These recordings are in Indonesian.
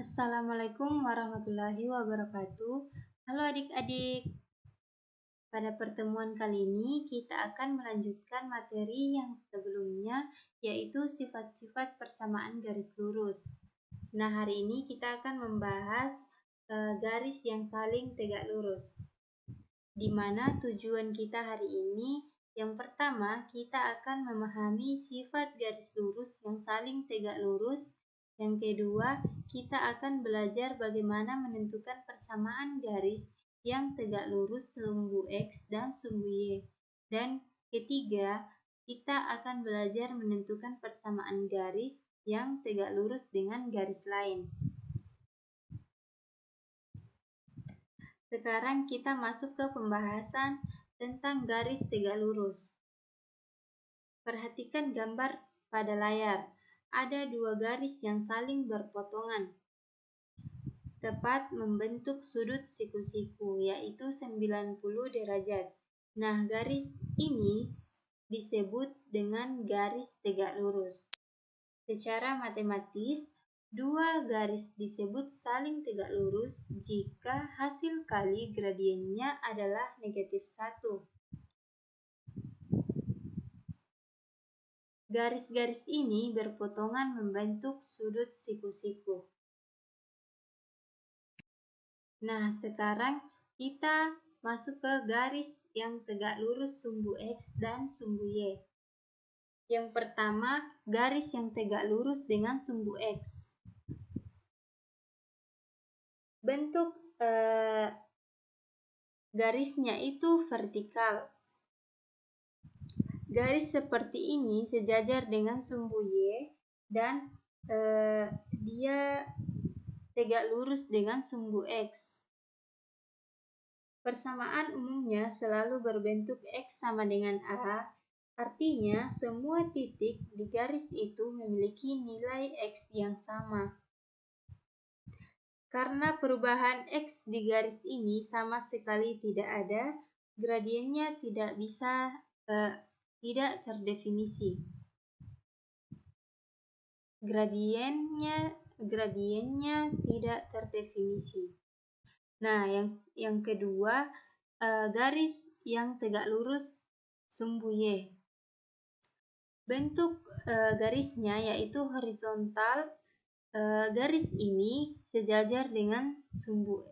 Assalamualaikum warahmatullahi wabarakatuh. Halo adik-adik. Pada pertemuan kali ini kita akan melanjutkan materi yang sebelumnya, yaitu sifat-sifat persamaan garis lurus. Nah, hari ini kita akan membahas garis yang saling tegak lurus. Di mana tujuan kita hari ini, yang pertama kita akan memahami sifat garis lurus yang saling tegak lurus. Yang kedua, kita akan belajar bagaimana menentukan persamaan garis yang tegak lurus sumbu X dan sumbu Y. Dan ketiga, kita akan belajar menentukan persamaan garis yang tegak lurus dengan garis lain. Sekarang kita masuk ke pembahasan tentang garis tegak lurus. Perhatikan gambar pada layar. Ada dua garis yang saling berpotongan, tepat membentuk sudut siku-siku, yaitu 90 derajat. Nah, garis ini disebut dengan garis tegak lurus. Secara matematis, dua garis disebut saling tegak lurus jika hasil kali gradiennya adalah negatif 1. Garis-garis ini berpotongan membentuk sudut siku-siku. Nah, sekarang kita masuk ke garis yang tegak lurus sumbu X dan sumbu Y. Yang pertama, garis yang tegak lurus dengan sumbu X. Bentuk garisnya itu vertikal. Garis seperti ini sejajar dengan sumbu Y dan dia tegak lurus dengan sumbu X. Persamaan umumnya selalu berbentuk X sama dengan A, artinya semua titik di garis itu memiliki nilai X yang sama. Karena perubahan X di garis ini sama sekali tidak ada, gradiennya tidak terdefinisi. Gradiennya tidak terdefinisi. Nah, yang kedua, garis yang tegak lurus sumbu Y. Bentuk garisnya yaitu horizontal. Garis ini sejajar dengan sumbu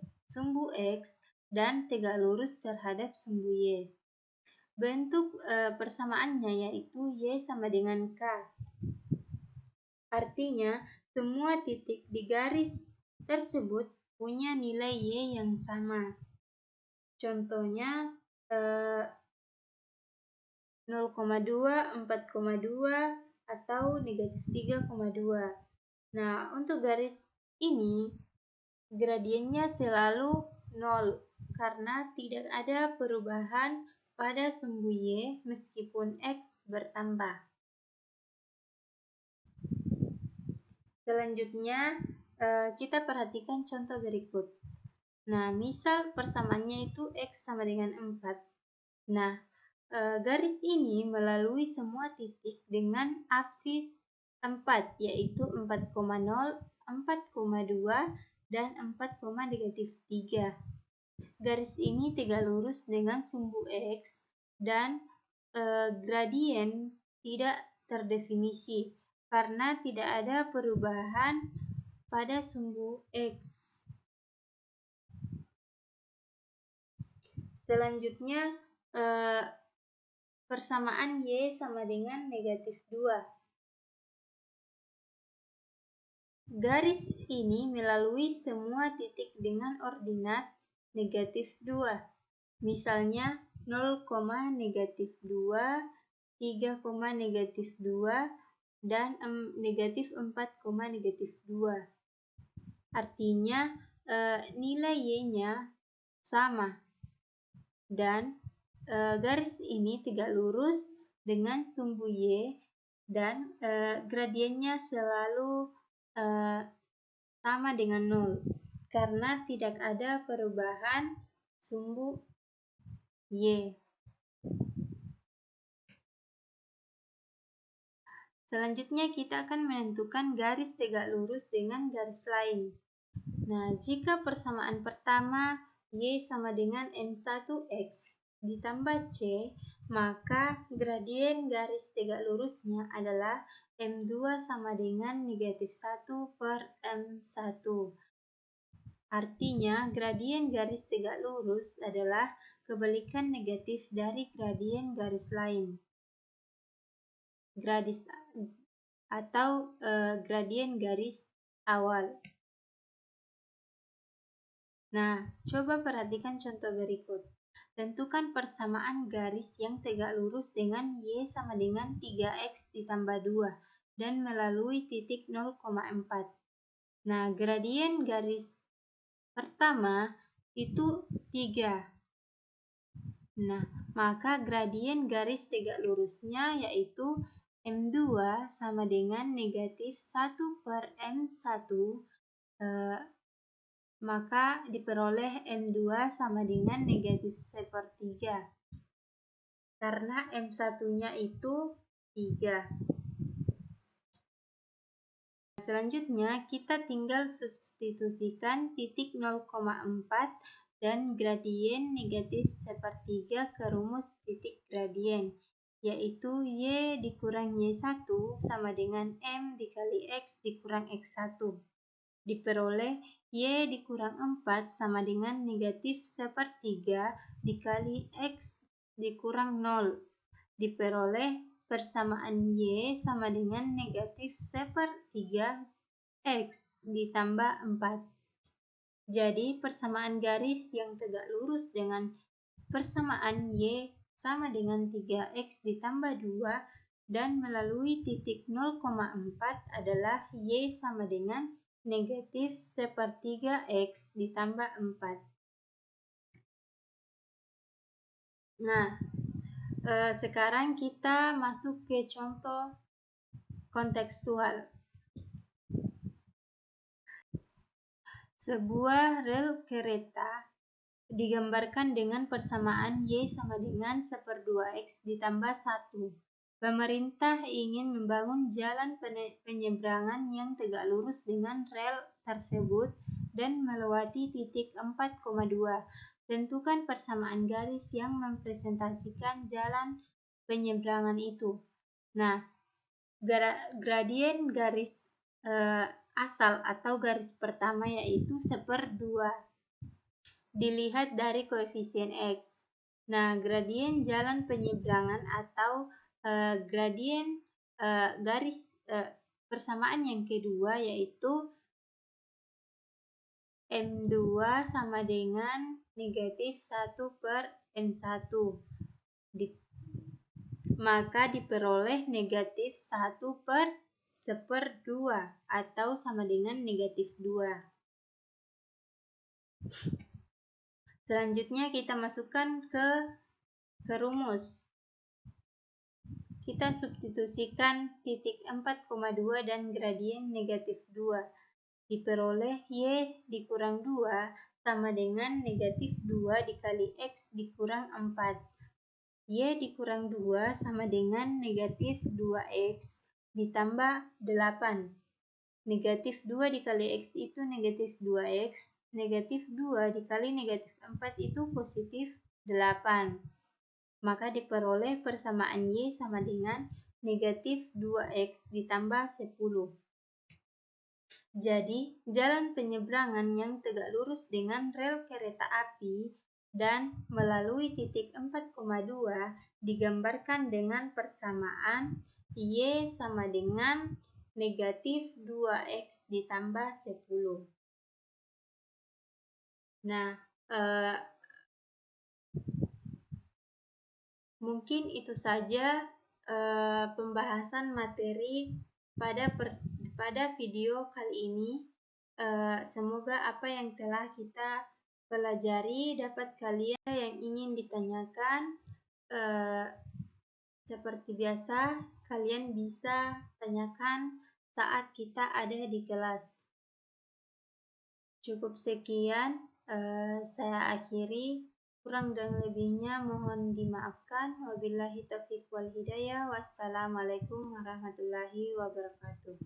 X dan tegak lurus terhadap sumbu Y. Bentuk persamaannya yaitu Y sama dengan K. Artinya, semua titik di garis tersebut punya nilai Y yang sama. Contohnya 0,2, 4,2, atau negatif 3,2. Nah, untuk garis ini gradiennya selalu 0 karena tidak ada perubahan pada sumbu Y meskipun X bertambah. Selanjutnya, kita perhatikan contoh berikut. Nah, misal persamaannya itu X sama dengan 4. Nah, garis ini melalui semua titik dengan absis 4, yaitu 4,0, 4,2, dan 4,-3. Garis ini tegak lurus dengan sumbu X dan gradien tidak terdefinisi karena tidak ada perubahan pada sumbu X. Selanjutnya, persamaan Y sama dengan negatif 2. Garis ini melalui semua titik dengan ordinat negatif 2. Misalnya 0,-2, 3,-2, dan negatif 4,-2. Artinya nilai Y-nya sama. Dan garis ini tegak lurus dengan sumbu Y dan gradiennya selalu sama dengan 0 karena tidak ada perubahan sumbu Y. Selanjutnya kita akan menentukan garis tegak lurus dengan garis lain. Nah, jika persamaan pertama Y sama dengan M1X ditambah C, maka gradien garis tegak lurusnya adalah M2 sama dengan negatif 1 per M1. Artinya, gradien garis tegak lurus adalah kebalikan negatif dari gradien garis lain. Gradien garis awal. Nah, coba perhatikan contoh berikut. Tentukan persamaan garis yang tegak lurus dengan Y sama dengan 3X ditambah 2 dan melalui titik 0,4. Nah, gradien garis pertama itu 3. Nah, maka gradien garis tegak lurusnya yaitu M2 sama dengan negatif 1 per M1, maka diperoleh M2 sama dengan negatif 1/3 karena M1-nya itu 3. Selanjutnya kita tinggal substitusikan titik 0,4 dan gradien negatif 1/3 ke rumus titik gradien, yaitu Y dikurang Y1 sama dengan M dikali X dikurang X1. Diperoleh Y dikurang 4 sama dengan negatif 1/3 dikali X dikurang 0. Diperoleh persamaan Y sama dengan negatif 1/3 X ditambah 4. Jadi persamaan garis yang tegak lurus dengan persamaan Y sama dengan 3X ditambah 2 dan melalui titik 0,4 adalah Y sama dengan negatif 1/3 X ditambah 4. Nah, sekarang kita masuk ke contoh kontekstual. Sebuah rel kereta digambarkan dengan persamaan Y sama dengan 1/2X ditambah 1. Pemerintah ingin membangun jalan penyeberangan yang tegak lurus dengan rel tersebut dan melewati titik 4,2. Tentukan persamaan garis yang mempresentasikan jalan penyeberangan itu. Nah, gradien garis asal atau garis pertama yaitu 1/2. Dilihat dari koefisien X. Nah, gradien jalan penyeberangan atau gradien garis persamaan yang kedua yaitu M2 sama dengan negatif 1 per M1. Maka diperoleh negatif 1 per 1/2 atau sama dengan negatif 2. Selanjutnya kita masukkan ke rumus. Kita substitusikan titik 4,2 dan gradien negatif 2. Diperoleh Y dikurang 2 sama dengan negatif 2 dikali X dikurang 4. Y dikurang 2 sama dengan negatif 2X ditambah 8. Negatif 2 dikali X itu negatif 2X. Negatif 2 dikali negatif 4 itu positif 8. Maka diperoleh persamaan Y sama dengan negatif 2X ditambah 10. Jadi, jalan penyeberangan yang tegak lurus dengan rel kereta api dan melalui titik 4,2 digambarkan dengan persamaan Y sama dengan negatif 2X ditambah 10. Nah, mungkin itu saja pembahasan materi pada video kali ini. Semoga apa yang telah kita pelajari dapat kalian yang ingin ditanyakan. Seperti biasa, kalian bisa tanyakan saat kita ada di kelas. Cukup sekian, saya akhiri. Kurang dan lebihnya mohon dimaafkan. Wabillahi taufiq wal hidayah. Wassalamualaikum warahmatullahi wabarakatuh.